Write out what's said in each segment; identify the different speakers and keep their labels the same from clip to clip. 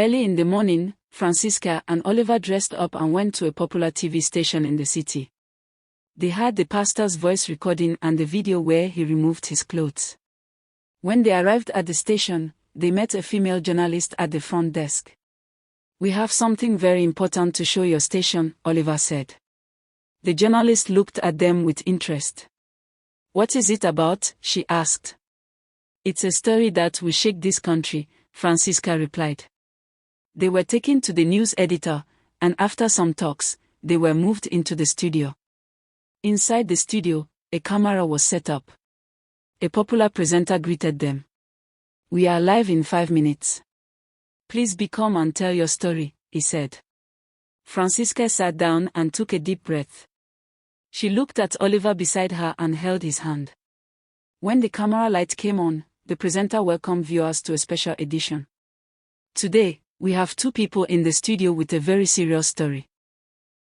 Speaker 1: Early in the morning, Francisca and Oliver dressed up and went to a popular TV station in the city. They heard the pastor's voice recording and the video where he removed his clothes. When they arrived at the station, they met a female journalist at the front desk. "We have something very important to show your station," Oliver said. The journalist looked at them with interest. "What is it about?" she asked. "It's a story that will shake this country," Francisca replied. They were taken to the news editor, and after some talks, they were moved into the studio. Inside the studio, a camera was set up. A popular presenter greeted them. "We are live in 5 minutes. Please be calm and tell your story," he said. Francisca sat down and took a deep breath. She looked at Oliver beside her and held his hand. When the camera light came on, the presenter welcomed viewers to a special edition. "Today, we have 2 people in the studio with a very serious story.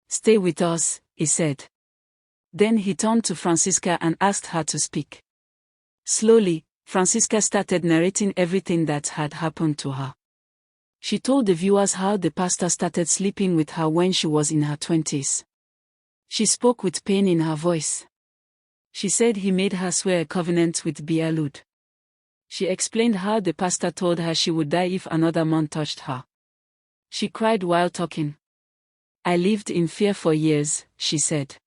Speaker 1: Stay with us," he said. Then he turned to Francisca and asked her to speak. Slowly, Francisca started narrating everything that had happened to her. She told the viewers how the pastor started sleeping with her when she was in her 20s. She spoke with pain in her voice. She said he made her swear a covenant with Beelzebub. She explained how the pastor told her she would die if another man touched her. She cried while talking. "I lived in fear for years," she said.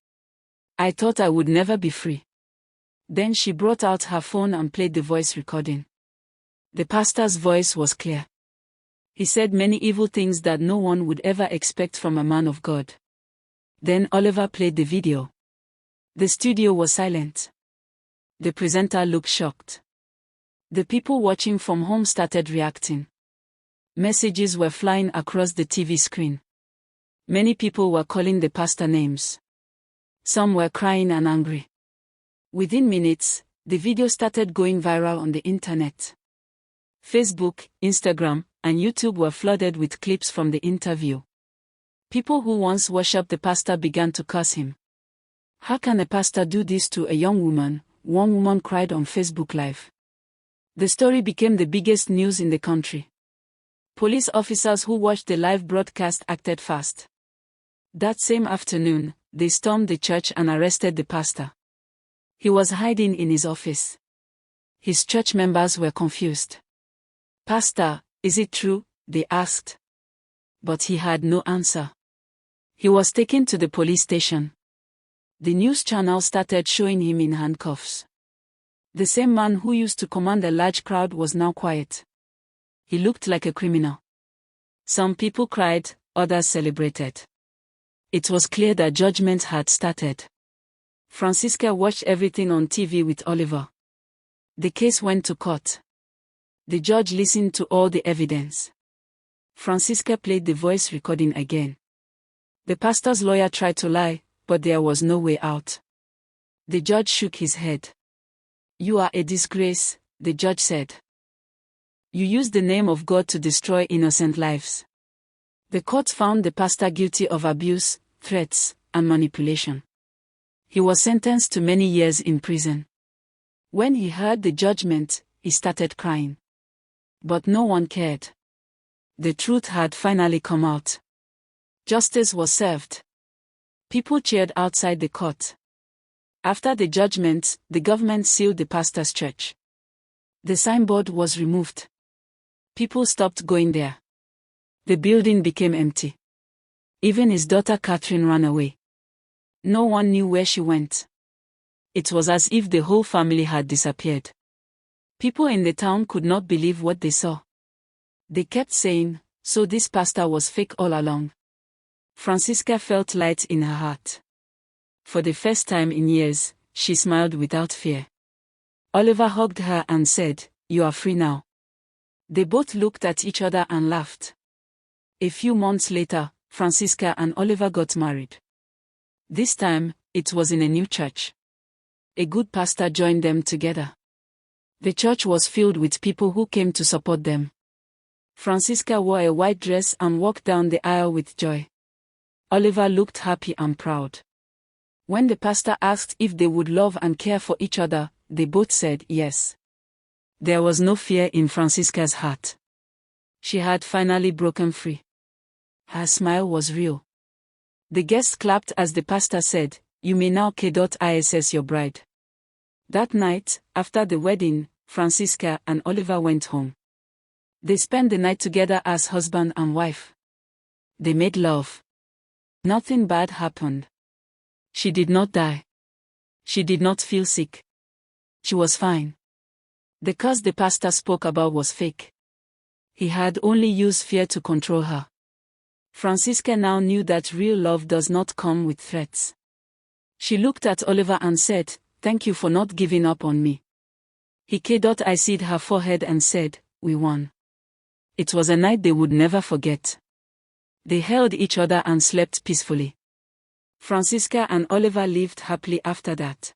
Speaker 1: "I thought I would never be free." Then she brought out her phone and played the voice recording. The pastor's voice was clear. He said many evil things that no one would ever expect from a man of God. Then Oliver played the video. The studio was silent. The presenter looked shocked. The people watching from home started reacting. Messages were flying across the TV screen. Many people were calling the pastor names. Some were crying and angry. Within minutes, the video started going viral on the internet. Facebook, Instagram, and YouTube were flooded with clips from the interview. People who once worshipped the pastor began to curse him. "How can a pastor do this to a young woman?" one woman cried on Facebook Live. The story became the biggest news in the country. Police officers who watched the live broadcast acted fast. That same afternoon, they stormed the church and arrested the pastor. He was hiding in his office. His church members were confused. "Pastor, is it true?" they asked. But he had no answer. He was taken to the police station. The news channel started showing him in handcuffs. The same man who used to command a large crowd was now quiet. He looked like a criminal. Some people cried, others celebrated. It was clear that judgment had started. Francisca watched everything on TV with Oliver. The case went to court. The judge listened to all the evidence. Francisca played the voice recording again. The pastor's lawyer tried to lie, but there was no way out. The judge shook his head. "You are a disgrace," the judge said. "You used the name of God to destroy innocent lives." The court found the pastor guilty of abuse, threats, and manipulation. He was sentenced to many years in prison. When he heard the judgment, he started crying. But no one cared. The truth had finally come out. Justice was served. People cheered outside the court. After the judgment, the government sealed the pastor's church. The signboard was removed. People stopped going there. The building became empty. Even his daughter Catherine ran away. No one knew where she went. It was as if the whole family had disappeared. People in the town could not believe what they saw. They kept saying, "So this pastor was fake all along." Francisca felt light in her heart. For the first time in years, she smiled without fear. Oliver hugged her and said, "You are free now." They both looked at each other and laughed. A few months later, Francisca and Oliver got married. This time, it was in a new church. A good pastor joined them together. The church was filled with people who came to support them. Francisca wore a white dress and walked down the aisle with joy. Oliver looked happy and proud. When the pastor asked if they would love and care for each other, they both said yes. There was no fear in Francisca's heart. She had finally broken free. Her smile was real. The guests clapped as the pastor said, "You may now kiss your bride." That night, after the wedding, Francisca and Oliver went home. They spent the night together as husband and wife. They made love. Nothing bad happened. She did not die. She did not feel sick. She was fine. The curse the pastor spoke about was fake. He had only used fear to control her. Francisca now knew that real love does not come with threats. She looked at Oliver and said, "Thank you for not giving up on me." He kissed her forehead and said, "We won." It was a night they would never forget. They held each other and slept peacefully. Francisca and Oliver lived happily after that.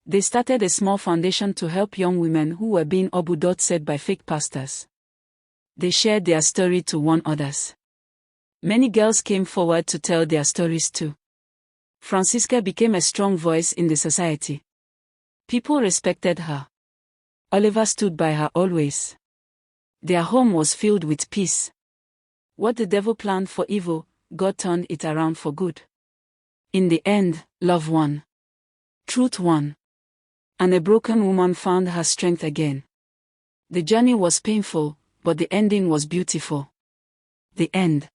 Speaker 1: They started a small foundation to help young women who were being obudot by fake pastors. They shared their story to warn others. Many girls came forward to tell their stories too. Francisca became a strong voice in the society. People respected her. Oliver stood by her always. Their home was filled with peace. What the devil planned for evil, God turned it around for good. In the end, love won. Truth won. And a broken woman found her strength again. The journey was painful, but the ending was beautiful. The end.